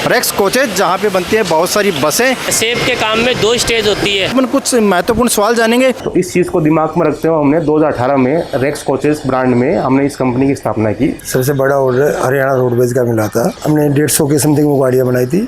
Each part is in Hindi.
रेक्स कोचेज, जहाँ पे बनती है बहुत सारी बसें। सेब के काम में 2 स्टेज होती है। अपन कुछ महत्वपूर्ण सवाल जानेंगे। तो इस चीज़ को दिमाग में रखते हुए हमने 2018 में रेक्स कोचेस ब्रांड में हमने इस कंपनी की स्थापना की। सबसे बड़ा ऑर्डर हरियाणा रोडवेज का मिला था। हमने 150 के समथिंग वो गाड़ियाँ बनाई थी।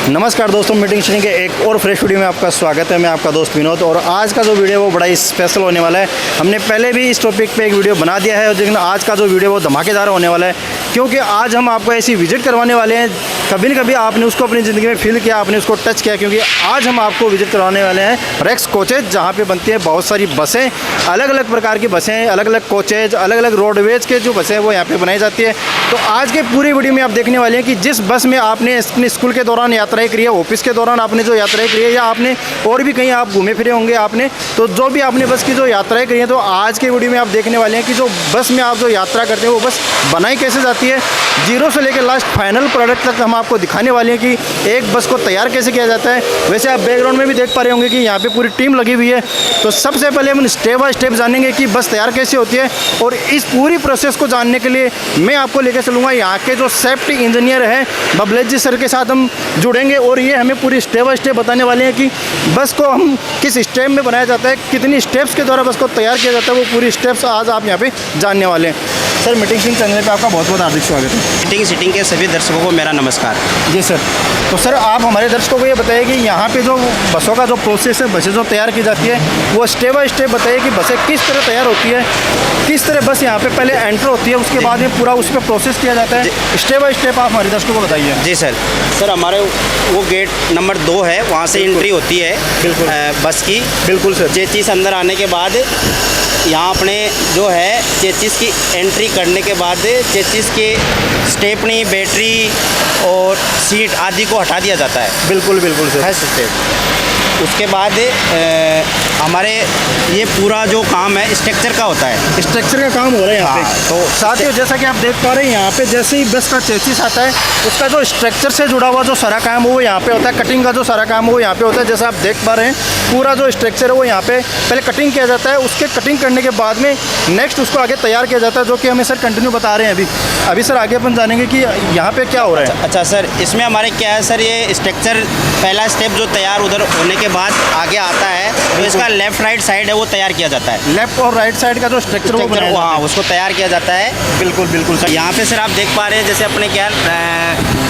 नमस्कार दोस्तों, मीटिंग श्रेणी के एक और फ्रेश वीडियो में आपका स्वागत है। मैं आपका दोस्त विनोद, और आज का जो वीडियो है वो बड़ा ही स्पेशल होने वाला है। हमने पहले भी इस टॉपिक पे एक वीडियो बना दिया है, लेकिन आज का जो वीडियो वो धमाकेदार होने वाला है, क्योंकि आज हम आपको ऐसी विजिट करवाने वाले हैं कभी न कभी आपने उसको अपनी ज़िंदगी में फील किया, आपने उसको टच किया, क्योंकि आज हम आपको विजिट करवाने वाले हैं रेक्स कोचेज, जहाँ पे बनती है बहुत सारी बसें, अलग अलग प्रकार की बसें, अलग अलग कोचेज, अलग अलग रोडवेज के जो बसें वो यहाँ पे बनाई जाती है। तो आज के पूरी वीडियो में आप देखने वाले हैं कि जिस बस में आपने अपने स्कूल के दौरान यात्राएँ करी है, ऑफिस के दौरान आपने जो यात्राएँ करी है, या आपने और भी कहीं आप घूमे फिरे होंगे आपने, तो जो भी आपने बस की जो यात्राएँ करी हैं, तो आज के वीडियो में आप देखने वाले हैं कि जो बस में आप जो यात्रा करते हैं वो बस बनाई कैसे जाती है, जीरो से लेकर लास्ट फाइनल प्रोडक्ट तक हम आपको दिखाने वाले हैं कि एक बस को तैयार कैसे किया जाता है। वैसे आप बैकग्राउंड में भी देख पा रहे होंगे कि यहाँ पे पूरी टीम लगी हुई है। तो सबसे पहले हम स्टेप बाय स्टेप जानेंगे कि बस तैयार कैसे होती है, और इस पूरी प्रोसेस को जानने के लिए मैं आपको लेकर चलूँगा यहाँ के जो सेफ्टी इंजीनियर हैं बबलेश जी सर के साथ हम जुड़ेंगे, और ये हमें पूरी स्टेप बाय स्टेप बताने वाले हैं कि बस को हम किस स्टेप में बनाया जाता है, कितनी स्टेप्स के द्वारा बस को तैयार किया जाता है, वो पूरी स्टेप्स आज आप यहाँ पे जानने वाले हैं। सर, मीटिंग सिंह चैनल पे आपका बहुत बहुत हार्दिक स्वागत है। मीटिंग सिटिंग के सभी दर्शकों को मेरा नमस्कार। जी सर, तो सर आप हमारे दर्शकों को ये बताइए कि यहाँ पे जो बसों का जो प्रोसेस है, बसें जो तैयार की जाती है, वो स्टेप बाय स्टेप बताइए कि बसें किस तरह तैयार होती है, किस तरह बस यहाँ पे पहले एंटर होती है, उसके बाद में पूरा उस पर प्रोसेस किया जाता है। स्टेप बाय स्टेप आप हमारे दर्शकों को बताइए। जी सर हमारे वो गेट नंबर 2 है, वहाँ से एंट्री होती है बिल्कुल बस की। बिल्कुल सर। चेचिस अंदर आने के बाद यहाँ अपने जो है चेचिस की एंट्री करने के बाद चेचिस के स्टेपनी, बैटरी और सीट आदि को हटा दिया जाता है। बिल्कुल बिल्कुल सर। First step. उसके बाद हमारे ये पूरा जो काम है स्ट्रक्चर का होता है। स्ट्रक्चर का काम हो रहा है यहाँ पे। तो साथियों, जैसा कि आप देख पा रहे हैं, यहाँ पे जैसे ही बस का चेसिस आता है, उसका जो स्ट्रक्चर से जुड़ा हुआ जो सारा काम है वो यहाँ पे होता है। कटिंग का जो सारा काम है वो यहाँ पे होता है। जैसा आप देख पा रहे हैं, पूरा जो स्ट्रक्चर है वो यहाँ पे पहले कटिंग किया जाता है। उसके कटिंग करने के बाद में नेक्स्ट उसको आगे तैयार किया जाता है, जो कि हमें सर कंटिन्यू बता रहे हैं अभी सर आगे अपन जानेंगे कि यहाँ पे क्या हो रहा है। अच्छा सर, इसमें हमारे क्या है सर, ये स्ट्रक्चर पहला स्टेप जो तैयार उधर होने के बाद आगे आता है, तो इसका लेफ्ट राइट साइड है वो तैयार किया जाता है। लेफ्ट और राइट साइड का जो स्ट्रक्चर वो हाँ उसको तैयार किया जाता है। बिल्कुल बिल्कुल सर। यहाँ पे सर आप देख पा रहे हैं, जैसे अपने क्या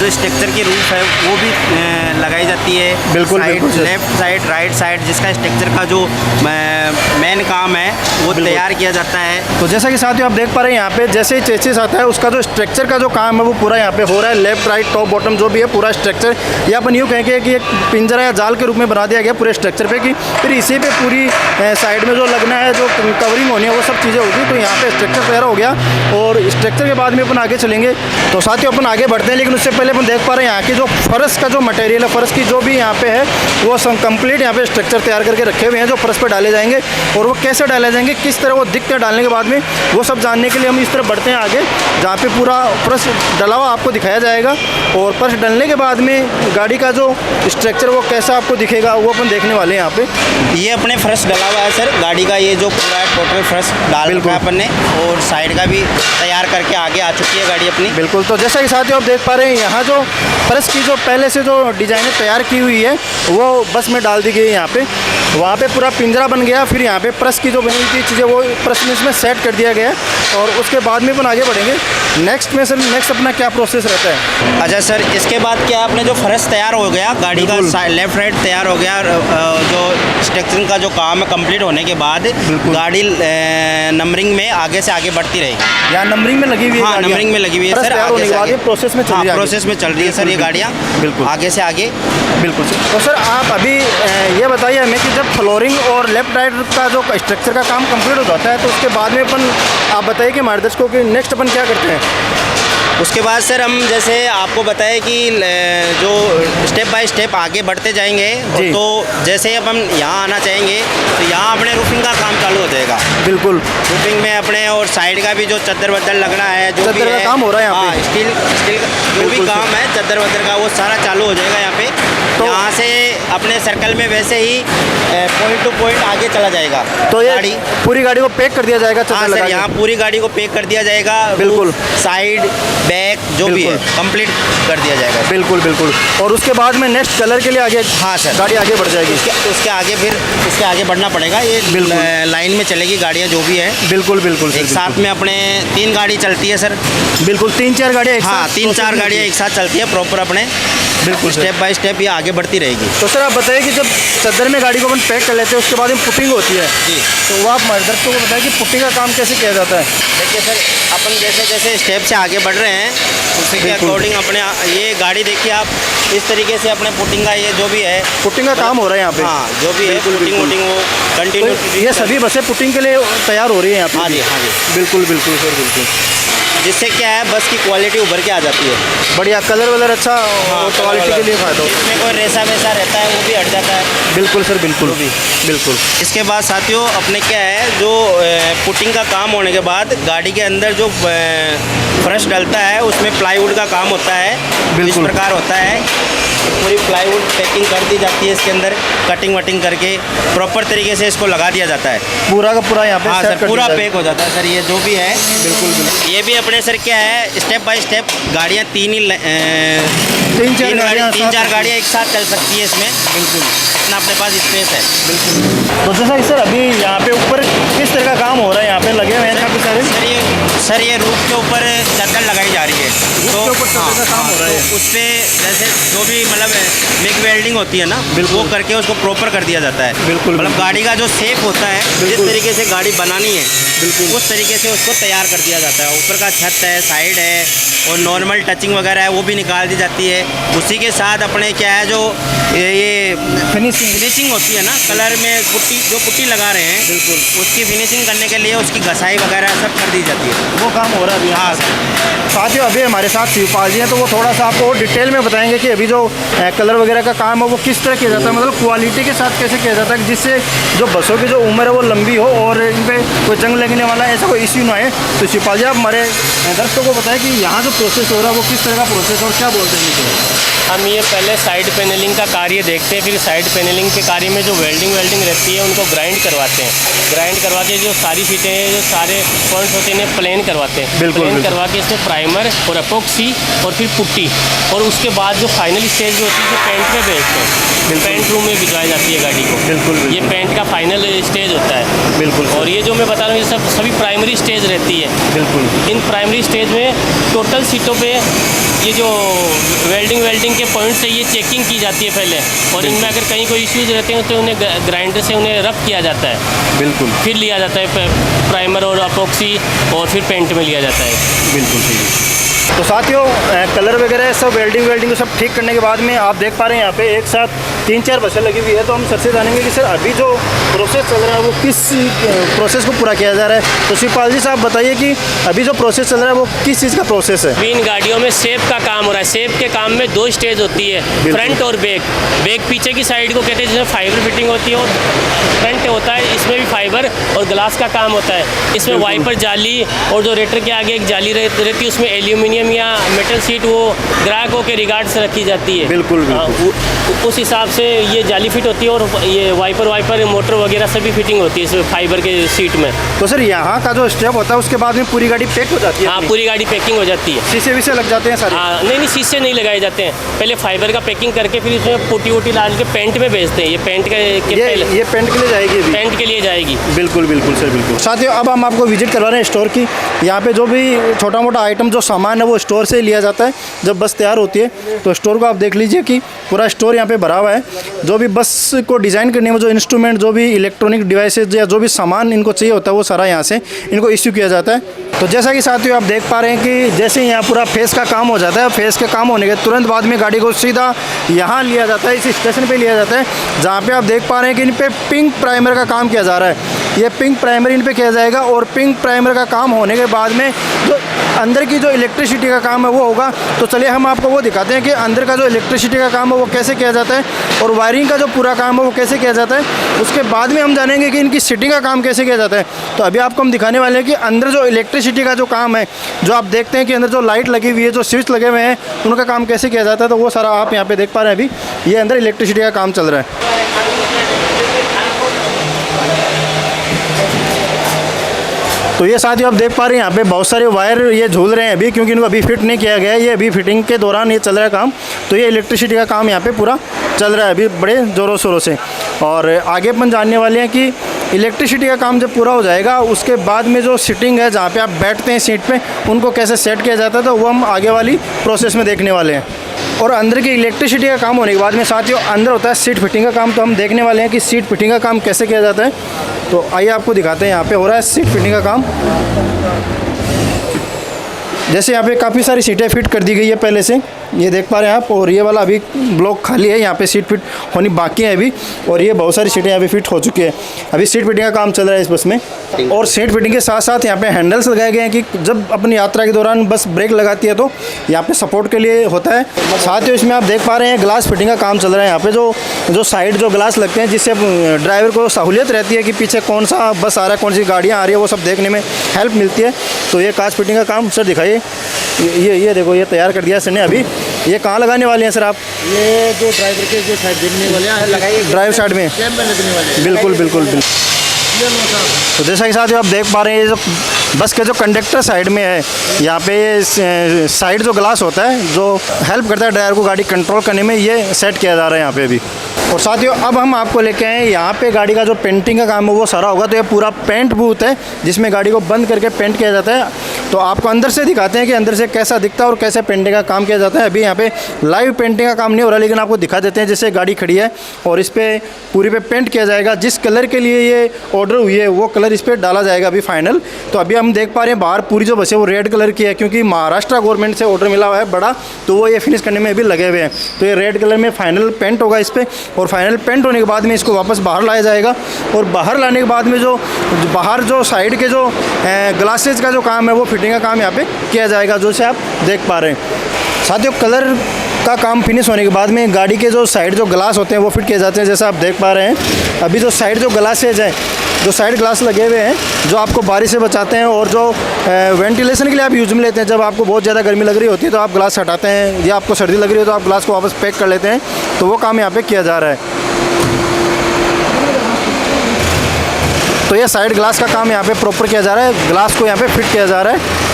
जो स्ट्रक्चर की रूफ है वो भी लगाई जाती है। बिल्कुल लेफ्ट साइड, राइट साइड, जिसका स्ट्रक्चर का जो मेन काम है वो तैयार किया जाता है। तो जैसा कि साथियों आप देख पा रहे हैं, यहाँ पे जैसे ही चेसिस आता है, उसका जो स्ट्रक्चर का जो काम है वो पूरा यहाँ पे हो रहा है। लेफ्ट राइट टॉप बॉटम जो भी है पूरा स्ट्रक्चर, या अपन यूँ कहेंगे कि एक पिंजरा या जाल के रूप में बना दिया गया पूरे स्ट्रक्चर पे, कि फिर इसी पे पूरी साइड में जो लगना है, जो कवरिंग होनी है, वो सब चीज़ें होगी। तो यहाँ पे स्ट्रक्चर तैयार हो गया, और स्ट्रक्चर के बाद में अपन आगे चलेंगे। तो साथियों अपन आगे बढ़ते हैं, लेकिन उससे पहले अपन देख पा रहे हैं यहाँ की जो फर्श का जो मटेरियल है, फर्श की जो भी यहाँ पे है वो कंप्लीट यहाँ पे स्ट्रक्चर तैयार करके रखे हुए हैं, जो फर्श पे डाले जाएंगे, और वो कैसे डाले जाएंगे, किस तरह वो दिखते हैं डालने के बाद में, वो सब जानने के लिए हम इस तरह बढ़ते हैं आगे, जहाँ पे पूरा फर्श डला हुआ आपको दिखाया जाएगा। और फर्श डलने के बाद में गाड़ी का जो स्ट्रक्चर वो कैसा आपको दिखेगा वो अपन देखने वाले हैं यहाँ पे। ये अपने फर्श डला हुआ है सर, गाड़ी का ये जो पूरा टोटल फर्श डाल रखा है अपन ने, और साइड का भी तैयार करके आगे आ चुकी है गाड़ी अपनी। बिल्कुल। तो जैसा कि साथियों आप देख पा रहे हैं, यहाँ जो फर्श की जो पहले से जो डिज़ाइनें तैयार की हुई है वो बस में डाल दी गई है यहाँ पे। वहाँ पे पूरा पिंजरा बन गया, फिर यहाँ पे प्रेस की जो बनी हुई चीज़ें वो प्रेस में इसमें सेट कर दिया गया, और उसके बाद में अपन आगे बढ़ेंगे। नेक्स्ट में सर, नेक्स्ट अपना क्या प्रोसेस रहता है? अच्छा सर, इसके बाद क्या अपने जो फर्श तैयार हो गया, गाड़ी का लेफ्ट राइट तैयार हो गया, जो स्ट्रक्चरिंग का जो काम है कंप्लीट होने के बाद गाड़ी नंबरिंग में आगे से आगे बढ़ती रहेगी। यहाँ नंबरिंग में लगी हुई है? हाँ, नंबरिंग में लगी हुई है सर। आगे से आगे प्रोसेस में चल रही है सर ये गाड़ियाँ, बिल्कुल आगे से आगे। बिल्कुल सर। तो सर आप अभी ये बताइए हमें कि जब फ्लोरिंग और लेफ्ट राइट का जो स्ट्रक्चर का काम कंप्लीट हो जाता है, तो उसके बाद में अपन आप बताइए कि हमारे दर्शकों के नेक्स्ट अपन क्या करते हैं? उसके बाद सर हम जैसे आपको बताएं कि जो स्टेप बाय स्टेप आगे बढ़ते जाएंगे, जी। तो जैसे ही अब हम यहाँ आना चाहेंगे तो यहाँ अपने रूफिंग का काम चालू हो जाएगा। बिल्कुल। रूफिंग में अपने और साइड का भी जो चद्दर वद्दर लगना है, जो भी चद्दर का है, काम हो रहा है यहाँ पे। हाँ, स्टील का जो भी बिल्कुल काम है चद्दर वद्दर का, वो सारा चालू हो जाएगा यहाँ पे। तो यहाँ से अपने सर्कल में वैसे ही पॉइंट टू पॉइंट आगे चला जाएगा। तो ये गाड़ी, पूरी गाड़ी को पैक कर दिया जाएगा हाँ चद्दर सर, लगा यहाँ के? पूरी गाड़ी को पैक कर दिया जाएगा। बिल्कुल। साइड बैक जो भी है बिल्कुल। कंप्लीट कर दिया जाएगा। बिल्कुल बिल्कुल। और उसके बाद में नेक्स्ट कलर के लिए आगे, हाँ सर, गाड़ी आगे बढ़ जाएगी। उसके आगे फिर इसके आगे बढ़ना पड़ेगा। ये बिल्कुल। लाइन में चलेगी गाड़ियाँ जो भी है। बिल्कुल बिल्कुल सर, एक साथ में अपने 3 गाड़ी चलती है सर। बिल्कुल 3-4 गाड़ियाँ एक हाँ, साथ 3-4 गाड़ियाँ एक साथ चलती है प्रॉपर अपने। बिल्कुल सर। स्टेप बाय स्टेप ये आगे बढ़ती रहेगी। तो सर आप बताइए कि जब चद्दर में गाड़ी को अपन पैक कर लेते हैं उसके बाद में पुटिंग होती है, जी। तो वो आप हमारे दर्शकों को बताएं कि पुटिंग का काम कैसे किया जाता है? देखिए सर, अपन जैसे जैसे स्टेप से आगे बढ़ रहे हैं उसी के बिल्कुल। अकॉर्डिंग अपने ये गाड़ी देखिए आप, इस तरीके से अपने पुटिंग का ये जो भी है, पुटिंग का काम हो रहा है यहाँ पे। हाँ जो भी है बिल्कुल, पुटिंग बिल्कुल। वुटिंग वो तो कंटिन्यू। ये सभी बसें पुटिंग के लिए तैयार हो रही हैं यहाँ पे? हाँ जी, हाँ जी। बिल्कुल बिल्कुल सर, बिल्कुल। जिससे क्या है, बस की क्वालिटी उभर के आ जाती है। बढ़िया, कलर वलर अच्छा और क्वालिटी के लिए फ़ायदा होता इसमें कोई रेसा वैसा रहता है वो भी हट जाता है। है। बिल्कुल सर, बिल्कुल बिल्कुल। इसके बाद साथियों अपने क्या है, जो पुटिंग का काम होने के बाद गाड़ी के अंदर जो फर्श डलता है उसमें प्लाईवुड का काम होता है। इस बिल्कुल। प्रकार होता है, पूरी प्लाईवुड पैकिंग कर दी जाती है, इसके अंदर कटिंग वटिंग करके प्रॉपर तरीके से इसको लगा दिया जाता है। पूरा का पूरा यहाँ पे हाँ सेट सर, कर पूरा दिया जाए। पैक हो जाता है सर, ये जो भी है। बिल्कुल बिल्कुल। ये भी अपने सर क्या है, स्टेप बाय स्टेप गाड़ियाँ 3-4 गाड़ियाँ एक साथ चल सकती है इसमें। बिल्कुल, इतना अपने पास स्पेस है। तो जैसा कि सर अभी यहाँ पे ऊपर किस तरह का काम हो रहा है, यहाँ पे लगे हुए हैं काफ़ी सारे? सर ये रूफ के ऊपर चादर लगाई जा रही है। के ऊपर चादर का काम हो रहा है। तो उस पर जैसे जो भी मतलब मिग वेल्डिंग होती है ना, वो करके उसको प्रॉपर कर दिया जाता है। बिल्कुल, मतलब बिल्कुल। गाड़ी का जो शेप होता है, जिस बिल्कुल। तरीके से गाड़ी बनानी है, बिल्कुल। उस तरीके से उसको तैयार कर दिया जाता है। ऊपर का छत है, साइड है, और नॉर्मल टचिंग वगैरह है वो भी निकाल दी जाती है। उसी के साथ अपने क्या है, जो ये फिनिशिंग होती है ना, कलर में पुट्टी लगा रहे हैं, बिल्कुल। उसकी फिनिशिंग करने के लिए उसकी घसाई वगैरह सब कर दी जाती है। वो काम हो रहा है अभी। हाँ साथियों अभी हमारे साथ शिवपाल जी हैं, तो वो थोड़ा सा आपको और डिटेल में बताएंगे कि अभी जो कलर वगैरह का काम है वो किस तरह किया जाता है, मतलब क्वालिटी के साथ कैसे किया जाता है, जिससे जो बसों की जो उम्र है वो लंबी हो और इन पर कोई जंग लगने वाला ऐसा कोई इश्यू ना आए। तो शिवपाल जी आप हमारे दर्शकों को बताएं कि यहाँ जो प्रोसेस हो रहा है वो किस तरह का प्रोसेस है और क्या बोलते हैं इनको? हम ये पहले साइड पैनलिंग का कार्य देखते हैं, फिर साइड पैनलिंग के कार्य में जो वेल्डिंग रहती है उनको ग्राइंड करवाते हैं। ग्राइंड करवा के जो सारी सीटें हैं, जो सारे पॉइंट्स होते हैं, इन्हें प्लेन करवाते हैं। बिल्कुल, प्लेन बिल्कुल। करवा के इसमें प्राइमर और अपोक्सी और फिर पुट्टी, और उसके बाद जो फाइनल स्टेज जो होती है, जो पेंट में भेजते हैं, पेंट रूम में भिजवाई जाती है गाड़ी को। बिल्कुल, ये पेंट का फाइनल स्टेज होता है। बिल्कुल और ये जो मैं बता रहा हूँ, ये सभी प्राइमरी स्टेज रहती है। बिल्कुल। इन प्राइमरी स्टेज में टोटल सीटों पे ये जो वेल्डिंग के पॉइंट से ये चेकिंग की जाती है पहले, और इनमें अगर कहीं कोई इश्यूज रहते हैं तो उन्हें ग्राइंडर से उन्हें रफ किया जाता है। बिल्कुल फिर लिया जाता है प्राइमर और अपोक्सी, और फिर पेंट में लिया जाता है। बिल्कुल सही है। तो साथियों कलर वगैरह सब वेल्डिंग सब ठीक करने के बाद में आप देख पा रहे हैं यहाँ पे एक साथ 3-4 बसें लगी हुई है। तो हम सर से जानेंगे कि सर अभी जो प्रोसेस चल रहा है वो किस प्रोसेस को पूरा किया जा रहा है। तो शिवपाल जी साहब बताइए कि अभी जो प्रोसेस चल रहा है वो किस चीज़ का प्रोसेस है? अभी इन गाड़ियों में सेप का काम हो रहा है। सेप के काम में 2 स्टेज होती है, फ्रंट और बैक। बैक पीछे की साइड को कहते हैं, जिसमें फाइबर फिटिंग होती है, और फ्रंट होता है इसमें भी फाइबर और ग्लास का काम होता है। इसमें वाइपर जाली और जो रेटर के आगे एक जाली रहती है, उसमें एल्यूमिनियम या मेटल सीट वो ग्राहकों के रिगार्ड से रखी जाती है। बिल्कुल, उस हिसाब से ये जाली फिट होती है, और ये वाइपर मोटर वगैरह सभी फिटिंग होती है इसमें फाइबर के सीट में। तो सर यहाँ का जो स्टेप होता है उसके बाद में पूरी गाड़ी पैक हो जाती है? हाँ, पूरी गाड़ी पैकिंग हो जाती है। शीशे विशे लग जाते हैं सारे? हाँ, नहीं शीशे नहीं लगाए जाते हैं। पहले फाइबर का पैकिंग करके फिर इसमें पुट्टी डाल के पेंट में भेजते हैं। ये पेंट के पहले ये पेंट के लिए जाएगी अभी? पेंट के लिए जाएगी। बिल्कुल बिल्कुल सर, बिल्कुल। साथियों अब हम आपको विजिट करवा रहे हैं स्टोर की। यहाँ पे जो भी छोटा मोटा आइटम जो सामान है वो स्टोर से लिया जाता है जब बस तैयार होती है। तो स्टोर को आप देख लीजिए कि पूरा स्टोर यहाँ पे भरा हुआ है। जो भी बस को डिज़ाइन करने में जो इंस्ट्रूमेंट, जो भी इलेक्ट्रॉनिक डिवाइसेज या जो भी सामान इनको चाहिए होता है वो सारा यहाँ से इनको इश्यू किया जाता है। तो जैसा कि साथियों आप देख पा रहे हैं कि जैसे ही यहाँ पूरा फेस का काम हो जाता है, फेस के काम होने के तुरंत बाद में गाड़ी को सीधा यहाँ लिया जाता है, इस स्टेशन पे लिया जाता है, जहाँ पे आप देख पा रहे हैं कि इन पे पिंक प्राइमर का काम किया जा रहा है। ये पिंक प्राइमर इन पे किया जाएगा और पिंक प्राइमर का काम होने के बाद में जो अंदर की जो इलेक्ट्रिसिटी का काम है वो होगा। तो चलिए हम आपको वो दिखाते हैं कि अंदर का जो इलेक्ट्रिसिटी का काम है वो कैसे किया जाता है और वायरिंग का जो पूरा काम है वो कैसे किया जाता है। उसके बाद में हम जानेंगे कि इनकी सिटिंग का काम कैसे किया जाता है। तो अभी आपको हम दिखाने वाले हैं कि अंदर जो इलेक्ट्रिसिटी का जो काम है, जो आप देखते हैं कि अंदर जो लाइट लगी हुई है, जो स्विच लगे हुए हैं, उनका काम कैसे किया जाता है। तो वो सारा आप यहाँ पे देख पा रहे हैं। अभी ये अंदर इलेक्ट्रिसिटी का काम चल रहा है। तो ये साथियों आप देख पा रहे हैं यहाँ पे बहुत सारे वायर ये झूल रहे हैं अभी, क्योंकि इनको अभी फिट नहीं किया गया है। ये अभी फिटिंग के दौरान ये चल रहा है काम। तो ये इलेक्ट्रिसिटी का काम यहाँ पे पूरा चल रहा है अभी बड़े ज़ोरों शोरों से। और आगे अपन जानने वाले हैं कि इलेक्ट्रिसिटी का काम जब पूरा हो जाएगा उसके बाद में जो सीटिंग है, जहाँ पे आप बैठते हैं सीट पे, उनको कैसे सेट किया जाता है, तो वो हम आगे वाली प्रोसेस में देखने वाले हैं। और अंदर की इलेक्ट्रिसिटी का काम होने के बाद में साथियों अंदर होता है सीट फिटिंग का काम। तो हम देखने वाले हैं कि सीट फिटिंग का काम कैसे किया जाता है। तो आइए आपको दिखाते हैं। यहाँ पे हो रहा है सीट फिटिंग का काम। जैसे यहाँ पे काफ़ी सारी सीटें फिट कर दी गई है पहले से, ये देख पा रहे हैं आप। और ये वाला अभी ब्लॉक खाली है, यहाँ पे सीट फिट होनी बाकी है अभी। और ये बहुत सारी सीटें यहाँ पे फिट हो चुकी है। अभी सीट फिटिंग का काम चल रहा है इस बस में। और सीट फिटिंग के साथ साथ यहाँ पे हैंडल्स लगाए गए हैं कि जब अपनी यात्रा के दौरान बस ब्रेक लगाती है तो यहाँ पे सपोर्ट के लिए होता है। साथ ही इसमें आप देख पा रहे हैं ग्लास फिटिंग का काम चल रहा है। यहाँ पे जो साइड जो ग्लास लगते हैं, जिससे ड्राइवर को सहूलियत रहती है कि पीछे कौन सा बस आ रहा है, कौन सी गाड़ियाँ आ रही है, वो सब देखने में हेल्प मिलती है। तो ये कांच फिटिंग का काम सर दिखाइए। ये देखो, ये तैयार कर दिया सर ने अभी। ये कहाँ लगाने वाले हैं सर आप? ये जो ड्राइवर के जो साइड देखने वाले हैं लगाइए, ड्राइव साइड में लगने वाले। बिल्कुल बिल्कुल बिल्कुल। तो जैसा कि साथियों आप देख पा रहे हैं, ये जो बस के जो कंडक्टर साइड में है, यहाँ पे ये साइड जो ग्लास होता है जो हेल्प करता है ड्राइवर को गाड़ी कंट्रोल करने में, ये सेट किया जा रहा है यहाँ पे अभी। और साथियों अब हम आपको लेके आए यहाँ पे गाड़ी का जो पेंटिंग का काम है वो सारा होगा। तो ये पूरा पेंट बूथ है जिसमें गाड़ी को बंद करके पेंट किया जाता है। तो आपको अंदर से दिखाते हैं कि अंदर से कैसा दिखता है और कैसे पेंटिंग का काम किया जाता है। अभी यहाँ पे लाइव पेंटिंग का काम नहीं हो रहा, लेकिन आपको दिखा देते हैं। जैसे गाड़ी खड़ी है और इस पर पूरी पे पेंट किया जाएगा। जिस कलर के लिए ये ऑर्डर हुई है वो कलर इस पर डाला जाएगा अभी फाइनल। तो अभी हम देख पा रहे हैं बाहर पूरी जो बस है वो रेड कलर की है, क्योंकि महाराष्ट्र गवर्नमेंट से ऑर्डर मिला हुआ है बड़ा, तो वो ये फिनिश करने में अभी लगे हुए हैं। तो ये रेड कलर में फाइनल पेंट होगा इस पर। और फाइनल पेंट होने के बाद में इसको वापस बाहर लाया जाएगा। और बाहर लाने के बाद में जो बाहर जो साइड के जो ग्लासेज का जो काम है वो फिटिंग का काम यहाँ पे किया जाएगा, जो से आप देख पा रहे हैं। साथियों कलर का काम फिनिश होने के बाद में गाड़ी के जो साइड जो ग्लास होते हैं वो फिट किए जाते हैं, जैसा आप देख पा रहे हैं। अभी जो साइड जो ग्लासेज है, जो साइड ग्लास लगे हुए हैं, जो आपको बारिश से बचाते हैं और जो वेंटिलेशन के लिए आप यूज में लेते हैं। जब आपको बहुत ज़्यादा गर्मी लग रही होती है तो आप ग्लास हटाते हैं, या आपको सर्दी लग रही है तो आप ग्लास को वापस पैक कर लेते हैं। तो वो काम यहाँ पे किया जा रहा है। तो ये साइड ग्लास का काम यहाँ पे प्रॉपर किया जा रहा है, ग्लास को यहाँ पे फिट किया जा रहा है।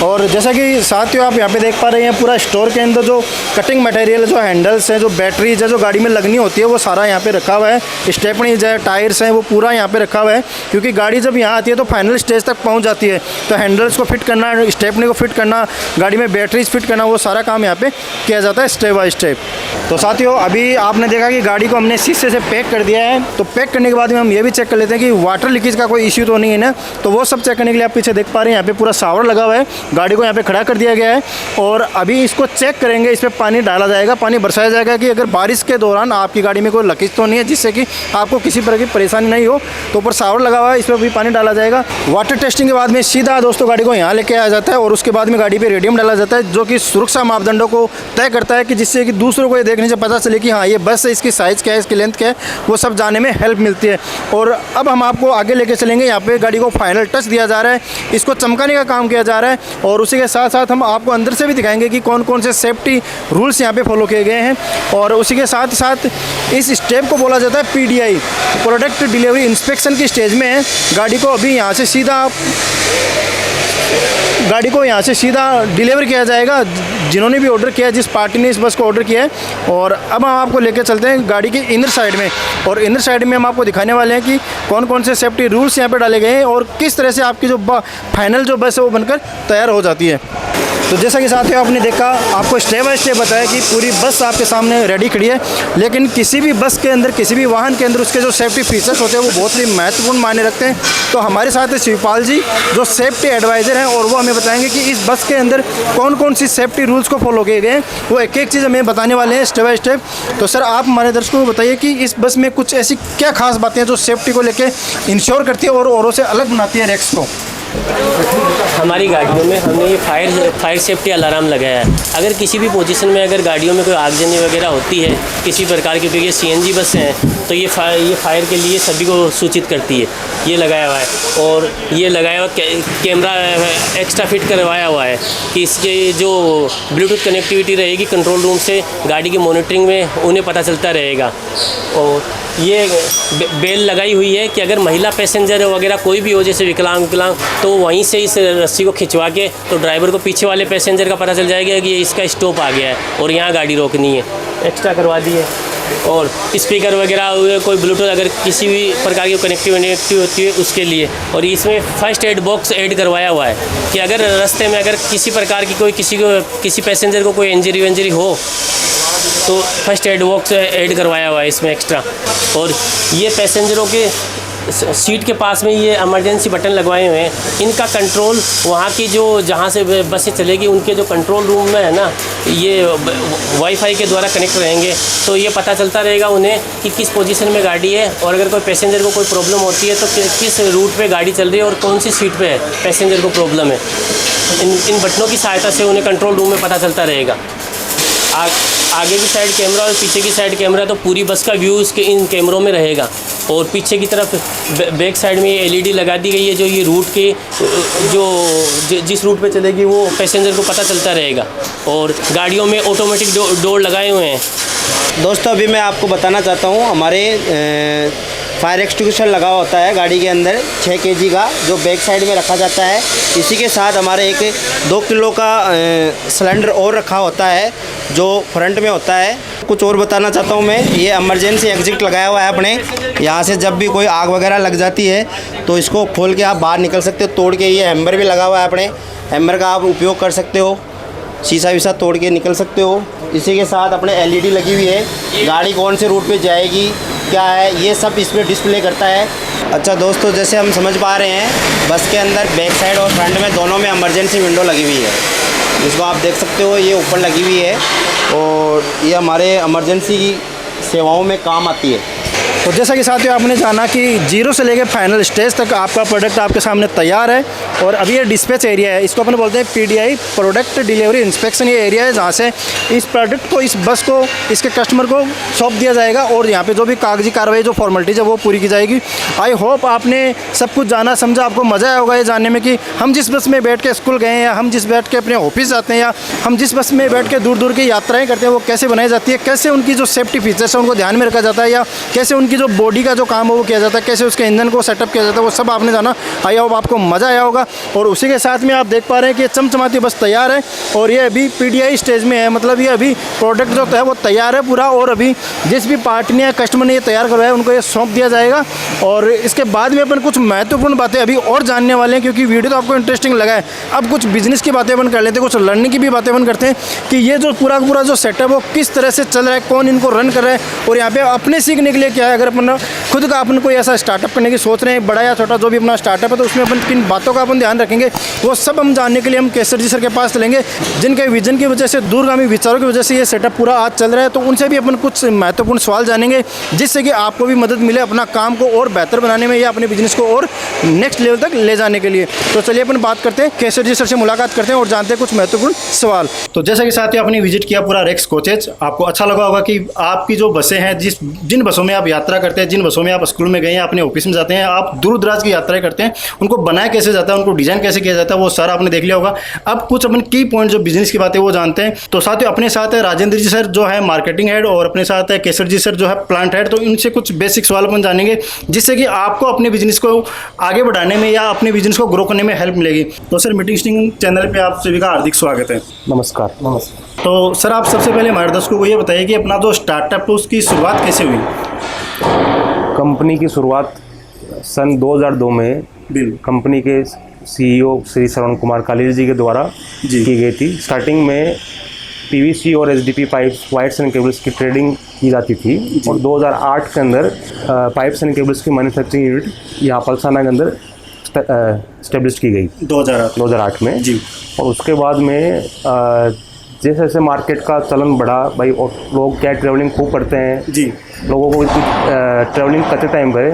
और जैसा कि साथियों आप यहाँ पे देख पा रहे हैं, पूरा स्टोर के अंदर जो कटिंग मटेरियल, जो हैंडल्स हैं, जो बैटरीज है, जो गाड़ी में लगनी होती है, वो सारा यहाँ पे रखा हुआ है। स्टेपनीज है, टायर्स हैं, वो पूरा यहाँ पे रखा हुआ है। क्योंकि गाड़ी जब यहाँ आती है तो फाइनल स्टेज तक पहुँच जाती है, तो हैंडल्स को फिट करना, स्टेपनी को फिट करना, गाड़ी में बैटरीज फिट करना, वो सारा काम यहाँ पे किया जाता है स्टेप बाय स्टेप। तो साथियों अभी आपने देखा कि गाड़ी को हमने शीशे से पैक कर दिया है। तो पैक करने के बाद में हम ये भी चेक कर लेते हैं कि वाटर लीकेज का कोई इश्यू तो नहीं है ना। तो वो सब चेक करने के लिए आप पीछे देख पा रहे हैं, यहाँ पे पूरा शावर लगा हुआ है। गाड़ी को यहाँ पे खड़ा कर दिया गया है और अभी इसको चेक करेंगे। इस पर पानी डाला जाएगा, पानी बरसाया जाएगा कि अगर बारिश के दौरान आपकी गाड़ी में कोई लीकेज तो नहीं है, जिससे कि आपको किसी तरह की परेशानी नहीं हो। तो ऊपर शावर लगा हुआ है, इस पर भी पानी डाला जाएगा। वाटर टेस्टिंग के बाद में सीधा दोस्तों गाड़ी को यहाँ लेके आया जाता है और उसके बाद में गाड़ी पे रेडियम डाला जाता है, जो कि सुरक्षा मापदंडों को तय करता है, कि जिससे कि दूसरों को ये देखने से पता चले कि हाँ ये बस है, इसकी साइज़ क्या है, इसकी लेंथ क्या है, वो सब जानने में हेल्प मिलती है। और अब हम आपको आगे लेके चलेंगे। यहाँ पे गाड़ी को फाइनल टच दिया जा रहा है, इसको चमकाने का काम किया जा रहा है। और उसी के साथ साथ हम आपको अंदर से भी दिखाएंगे कि कौन कौन से सेफ्टी रूल्स यहाँ पे फॉलो किए गए हैं। और उसी के साथ साथ इस स्टेप को बोला जाता है PDI, प्रोडक्ट डिलीवरी इंस्पेक्शन की स्टेज में है। गाड़ी को अभी यहाँ से सीधा डिलीवर किया जाएगा, जिन्होंने भी ऑर्डर किया है, जिस पार्टी ने इस बस को ऑर्डर किया है। और अब हम आपको लेकर चलते हैं गाड़ी की इनर साइड में, और इनर साइड में हम आपको दिखाने वाले हैं कि कौन कौन से सेफ्टी रूल्स यहाँ पे डाले गए हैं और किस तरह से आपकी जो फाइनल जो बस है वो बनकर तैयार हो जाती है। तो जैसा कि साथियों आपने देखा, आपको स्टेप बाय स्टेप बताया कि पूरी बस आपके सामने रेडी खड़ी है, लेकिन किसी भी बस के अंदर, किसी भी वाहन के अंदर उसके जो सेफ्टी फीचर्स होते हैं वो बहुत ही महत्वपूर्ण मायने रखते हैं। तो हमारे साथ है शिवपाल जी, जो सेफ्टी एडवाइज़र हैं, और वो हमें बताएंगे कि इस बस के अंदर कौन कौन सी सेफ्टी रूल्स को फॉलो किए गए हैं। वो एक एक चीज़ हमें बताने वाले हैं स्टेप बाय स्टेप। तो सर, आप हमारे दर्शकों को बताइए कि इस बस में कुछ ऐसी क्या खास बातें हैं जो सेफ्टी को लेके इंश्योर करती है और औरों से अलग बनाती है रेक्स को। हमारी गाड़ियों में हमने ये फायर सेफ्टी अलार्म लगाया है। अगर किसी भी पोजीशन में अगर गाड़ियों में कोई आगजनी वगैरह होती है किसी प्रकार की, क्योंकि ये CNG बस हैं, तो ये फायर के लिए सभी को सूचित करती है। ये लगाया हुआ है, और ये लगाया हुआ कैमरा एक्स्ट्रा फिट करवाया हुआ है कि इसके जो ब्लूटूथ कनेक्टिविटी रहेगी कंट्रोल रूम से गाड़ी की मॉनिटरिंग में उन्हें पता चलता रहेगा। और ये बेल लगाई हुई है कि अगर महिला पैसेंजर वगैरह कोई भी हो, जैसे विकलांग तो वहीं से इस रस्सी को खिंचवा के तो ड्राइवर को पीछे वाले पैसेंजर का पता चल जाएगा कि इसका स्टॉप आ गया है और यहाँ गाड़ी रोकनी है। एक्स्ट्रा करवा दी है। और स्पीकर वगैरह हुए, कोई ब्लूटूथ अगर किसी भी प्रकार की कनेक्टिविटी होती है उसके लिए। और इसमें फर्स्ट एड बॉक्स ऐड करवाया हुआ है कि अगर रास्ते में अगर किसी प्रकार की किसी पैसेंजर को कोई इंजरी हो तो फर्स्ट एड बॉक्स ऐड करवाया हुआ है इसमें एक्स्ट्रा। और ये पैसेंजरों के सीट के पास में ये इमरजेंसी बटन लगवाए हुए हैं। इनका कंट्रोल वहाँ की जो जहाँ से बसें चलेगी उनके जो कंट्रोल रूम में है ना, ये वाईफाई के द्वारा कनेक्ट रहेंगे, तो ये पता चलता रहेगा उन्हें कि किस पोजीशन में गाड़ी है, और अगर कोई पैसेंजर को कोई प्रॉब्लम होती है तो किस रूट पे गाड़ी चल रही है और कौन सी सीट पे है पैसेंजर को प्रॉब्लम है। इन बटनों की सहायता से उन्हें कंट्रोल रूम में पता चलता रहेगा। आगे की साइड कैमरा और पीछे की साइड कैमरा, तो पूरी बस का व्यू इसके इन कैमरों में रहेगा। और पीछे की तरफ बैक साइड में ये LED लगा दी गई है, जो ये रूट के जिस रूट पे चलेगी वो पैसेंजर को पता चलता रहेगा। और गाड़ियों में ऑटोमेटिक डोर लगाए हुए हैं। दोस्तों, अभी मैं आपको बताना चाहता हूँ, हमारे फायर एक्सटिंग्विशर लगा होता है गाड़ी के अंदर 6 kg का, जो बैक साइड में रखा जाता है। इसी के साथ हमारे एक 2 किलो का सिलेंडर और रखा होता है जो फ्रंट में होता है। कुछ और बताना चाहता हूँ मैं, ये इमरजेंसी एग्जिट लगाया हुआ है अपने यहाँ से। जब भी कोई आग वगैरह लग जाती है तो इसको खोल के आप बाहर निकल सकते हो तोड़ के। ये हैमर भी लगा हुआ है अपने, हैमर का आप उपयोग कर सकते हो, शीशा वीसा तोड़ के निकल सकते हो। इसी के साथ अपने LED लगी हुई है, गाड़ी कौन से रूट पे जाएगी क्या है ये सब इसमें डिस्प्ले करता है। अच्छा दोस्तों, जैसे हम समझ पा रहे हैं, बस के अंदर बैक साइड और फ्रंट में दोनों में इमरजेंसी विंडो लगी हुई है, जिसको आप देख सकते हो, ये ऊपर लगी हुई है और ये हमारे इमरजेंसी सेवाओं में काम आती है। तो जैसा कि साथियों आपने जाना कि 0 से लेकर फाइनल स्टेज तक आपका प्रोडक्ट आपके सामने तैयार है। और अभी ये डिस्पैच एरिया है, इसको अपन बोलते हैं PDI, प्रोडक्ट डिलीवरी इंस्पेक्शन। ये एरिया है जहाँ से इस प्रोडक्ट को, इस बस को, इसके कस्टमर को सौंप दिया जाएगा और यहाँ पे जो भी कागजी कार्रवाई, जो फॉर्मेलिटीज़ है वो पूरी की जाएगी। आई होप आपने सब कुछ जाना समझा, आपको मज़ा आया होगा ये जानने में कि हम जिस बस में बैठ के स्कूल गए हैं, या हम जिस बैठ के अपने ऑफिस जाते हैं, या हम जिस बस में बैठ के दूर दूर की यात्राएँ करते हैं वो कैसे बनाई जाती है, कैसे उनकी जो सेफ्टी फीचर्स है उनको ध्यान में रखा जाता है, या कैसे उनकी जो बॉडी का जो काम है वो किया जाता है, कैसे उसके इंजन को सेटअप किया जाता है, वो सब आपने जाना। आई होप आपको मज़ा आया होगा। और उसी के साथ में आप देख पा रहे हैं कि चमचमाती बस तैयार है और ये अभी PDI स्टेज में है, मतलब ये अभी प्रोडक्ट जो है वो तैयार है पूरा। और अभी जिस भी पार्टी ने या कस्टमर ने ये तैयार करवाया उनको ये सौंप दिया जाएगा। और इसके बाद में अपन कुछ महत्वपूर्ण बातें अभी और जानने वाले हैं, क्योंकि वीडियो तो आपको इंटरेस्टिंग लगा है। अब कुछ बिजनेस की बातें अपन कर लेते हैं, कुछ लर्निंग की भी बातें अपन करते हैं कि ये जो पूरा जो सेटअप वो किस तरह से चल रहा है, कौन इनको रन कर रहा है, और यहाँ पे अपने सीखने के लिए क्या है। अगर अपन खुद का अपन कोई ऐसा स्टार्टअप करने की सोच रहे हैं, बड़ा या छोटा जो भी अपना स्टार्टअप है, तो उसमें अपन किन बातों का अपन ध्यान रखेंगे वो सब हम जानने के लिए हम केसर जी सर के पास चलेंगे, जिनके विजन की वजह से, दूरगामी विचारों की वजह से ये सेटअप पूरा आज चल रहा है। तो उनसे भी अपन कुछ महत्वपूर्ण सवाल जानेंगे, जिससे कि आपको भी मदद मिले अपना काम को और बेहतर बनाने में या अपने बिजनेस को और नेक्स्ट लेवल तक ले जाने के लिए। तो चलिए अपन बात करते हैं, केसर जी सर से मुलाकात करते हैं और जानते हैं कुछ महत्वपूर्ण सवाल। तो जैसा कि साथियों आपने विजिट किया पूरा रेक्स कोचेज, आपको अच्छा लगा होगा कि आपकी जो बसें हैं, जिन बसों में आप यात्रा करते हैं, जिन बसों में आप स्कूल में गए हैं, अपने ऑफिस में जाते हैं, आप दूर दराज की यात्राएं करते हैं, उनको बनाया कैसे जाता है, उनको डिजाइन कैसे किया जाता है, वो सारा आपने देख लिया होगा। अब कुछ अपन की पॉइंट जो बिजनेस की बातें वो जानते हैं। तो साथियों अपने साथ है राजेंद्र जी सर जो है मार्केटिंग हेड, और अपने साथ है केसर जी सर जो है प्लांट हेड। तो इनसे कुछ बेसिक सवाल अपन जानेंगे, जिससे कि आपको अपने बिजनेस को आगे बढ़ाने में या अपने बिजनेस को ग्रो करने में हेल्प मिलेगी। तो सर मीटिंग स्टिंग चैनल पे आप सभी का हार्दिक स्वागत है। नमस्कार। तो सर आप सबसे पहले हमारे दर्शकों को ये बताइए कि अपना जो स्टार्टअप है उसकी शुरुआत कैसे हुई। कंपनी की शुरुआत सन 2002 में कंपनी के CEO श्री श्रवण कुमार काली जी के द्वारा जी। की गई थी। स्टार्टिंग में PVC और SDP pipes, wires and cables की ट्रेडिंग की जाती थी और 2008 के अंदर पाइप्स एंड केबल्स की मैन्युफैक्चरिंग यूनिट यहाँ पलसाना के अंदर स्टेब्लिश की गई 2008 में जी। और उसके बाद में जैसे जैसे मार्केट का चलन बढ़ा भाई, और लोग क्या ट्रैवलिंग खूब करते हैं जी। लोगों को ट्रैवलिंग करते टाइम पे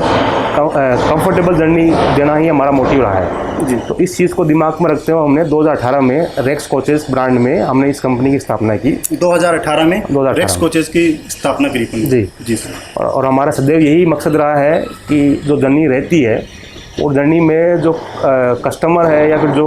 कंफर्टेबल जर्नी देना ही हमारा मोटिव रहा है जी। तो इस चीज़ को दिमाग में रखते हुए हमने 2018 में रेक्स कोचेस ब्रांड में हमने इस कंपनी की स्थापना की। 2018 में 2018 रेक्स कोचेस की स्थापना करी आपने। जी जी सर। और हमारा सदैव यही मकसद रहा है कि जो जर्नी रहती है और जर्नी में जो कस्टमर है या फिर जो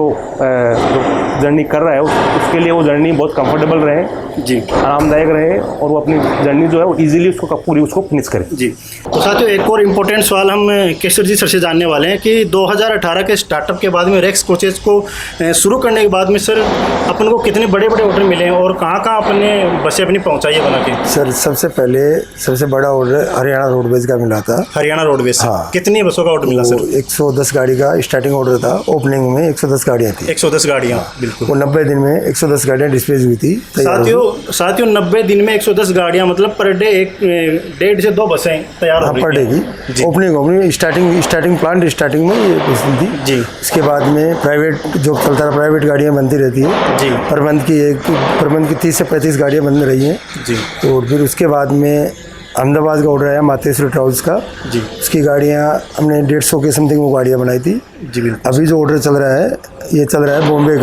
जर्नी कर रहा है उसके लिए वो जर्नी बहुत कंफर्टेबल रहे जी, आरामदायक रहे और वो अपनी जर्नी जो है वो इजीली उसको फिनिश करे। जी। तो साथियों एक और इम्पोर्टेंट सवाल हम केसर जी सर से जानने वाले हैं कि 2018 के स्टार्टअप के बाद में रेक्स कोचेस को शुरू करने के बाद में सर अपन को कितने बड़े बड़े ऑर्डर मिले हैं और कहाँ कहाँ अपने बसें अपनी पहुँचाई है बना के? सर सबसे पहले सबसे बड़ा ऑर्डर हरियाणा रोडवेज का मिला था। हरियाणा रोडवेज। हाँ। कितनी बसों का ऑर्डर मिला सर? 110 गाड़ी का स्टार्टिंग ऑर्डर था। ओपनिंग में 110 गाड़ियाँ थी। 110 गाड़ियाँ, बिल्कुल। वो 90 दिन में 110 गाड़ियाँ डिस्पैच हुई थी। साथियों 90 दिन में 110 गाड़ियाँ मतलब पर डे 1.5 से 2 बसें तैयार हो रही पर डे की ओपनिंग स्टार्टिंग प्लांट स्टार्टिंग में ये थी जी। इसके बाद में प्राइवेट जो चलता रहा, प्राइवेट गाड़ियाँ बनती रहती है जी। प्रबंध की 30 से 35 गाड़ियाँ बन रही हैं जी। तो फिर उसके बाद में अहमदाबाद का ऑर्डर आया मातेश्वरी ट्रैवल्स का जी। उसकी गाड़ियाँ हमने 150 के समथिंग वो गाड़ियाँ बनाई थी। जी बिल्कुल। अभी जो ऑर्डर चल रहा है ये चल रहा है बॉम्बे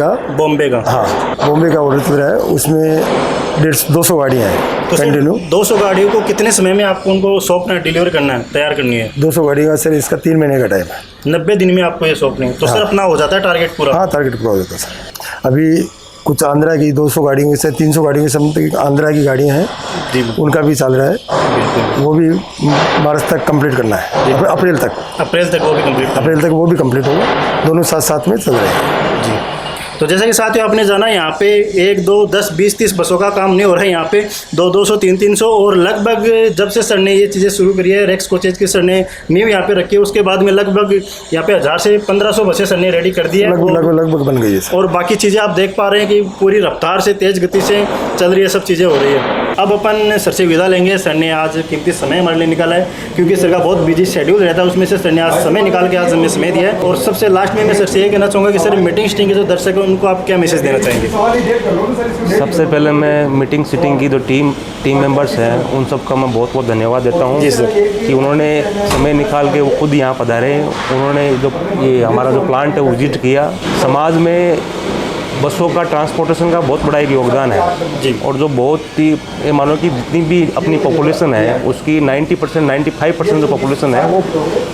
का। हाँ, बॉम्बे का ऑर्डर चल रहा है, उसमें 200 गाड़ियाँ हैं तो कंटिन्यू। 200 गाड़ियों को कितने समय में आपको उनको सौंपना, डिलीवर करना है, तैयार करनी है? 200 गाड़ी का सर इसका 3 महीने का टाइम है। 90 दिन में आपको ये सौंपनी है तो सर अपना हो जाता है टारगेट पूरा? हाँ, टारगेट पूरा हो जाता है सर। अभी कुछ आंध्रा की 200 गाड़ियों में से 300 गाड़ियों में समथिंग आंध्रा की गाड़ियाँ हैं जी, उनका भी चल रहा है। वो भी मार्च तक कंप्लीट करना है, अप्रैल तक वो भी कंप्लीट होगा। दोनों साथ साथ में चल रहे हैं जी। तो जैसा कि साथियों आपने जाना यहाँ पे 1, 2, 10, 20, 30 बसों का काम नहीं हो रहा है। यहाँ पे 200, 300 और लगभग जब से सर ने ये चीज़ें शुरू करी है, रेक्स कोचेज की सर ने नींव यहाँ पे रखी है, उसके बाद में लगभग यहाँ पे 1000 से 1500 बसें सर ने रेडी कर दी है। लगभग बन गई है और बाकी चीज़ें आप देख पा रहे हैं कि पूरी रफ्तार से, तेज़ गति से चल रही है, सब चीज़ें हो रही है। अब अपन सर से विदा लेंगे। सर ने आज कीमती समय हमारे लिए निकाला है क्योंकि सर का बहुत बिजी शेड्यूल रहता है, उसमें से सर ने आज समय निकाल के आज हमें समय दिया है। और सबसे लास्ट में मैं सर से ये कहना चाहूँगा कि सर मीटिंग सिटिंग के जो दर्शक हैं उनको आप क्या मैसेज देना चाहेंगे? सबसे पहले मैं मीटिंग सिटिंग की जो टीम मेंबर्स हैं उन सबका मैं बहुत बहुत धन्यवाद देता हूँ जी सर कि उन्होंने समय निकाल के वो खुद यहाँ पधारे। उन्होंने जो ये हमारा जो प्लांट है वो विजिट किया। समाज में बसों का, ट्रांसपोर्टेशन का बहुत बड़ा एक योगदान है जी। और जो बहुत ही ये मानो कि जितनी भी अपनी पॉपुलेशन है उसकी 90%, 95% जो पॉपुलेशन है वो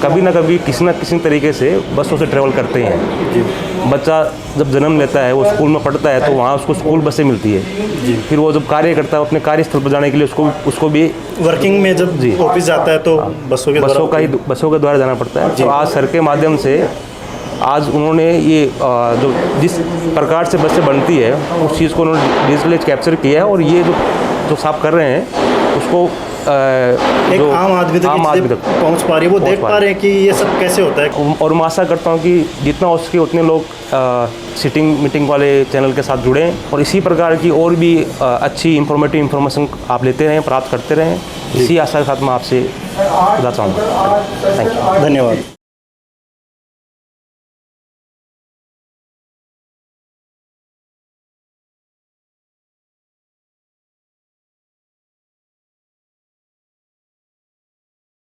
कभी ना कभी किसी न किसी तरीके से बसों से ट्रैवल करते हैं जी। बच्चा जब जन्म लेता है वो स्कूल में पढ़ता है तो वहाँ उसको स्कूल बसें मिलती है जी। फिर वो जब कार्य करता है अपने कार्यस्थल पर जाने के लिए उसको भी वर्किंग में जब ऑफिस जाता है तो बसों के द्वारा जाना पड़ता है। तो आज सर के माध्यम से आज उन्होंने ये जो जिस प्रकार से बसें बनती है उस चीज़ को उन्होंने डिजिटली कैप्चर किया है और ये जो साफ कर रहे हैं उसको एक आम आदमी तक पहुंच पा रही है, वो देख पा रहे हैं कि ये सब कैसे होता है। और मैं आशा करता हूं कि जितना हो सके उतने लोग सिटिंग मीटिंग वाले चैनल के साथ जुड़ें और इसी प्रकार की और भी अच्छी इंफॉर्मेटिव इन्फॉर्मेशन आप लेते रहें, प्राप्त करते रहें। इसी आशा के साथ मैं आपसे बता चाहूँगा। थैंक यू, धन्यवाद।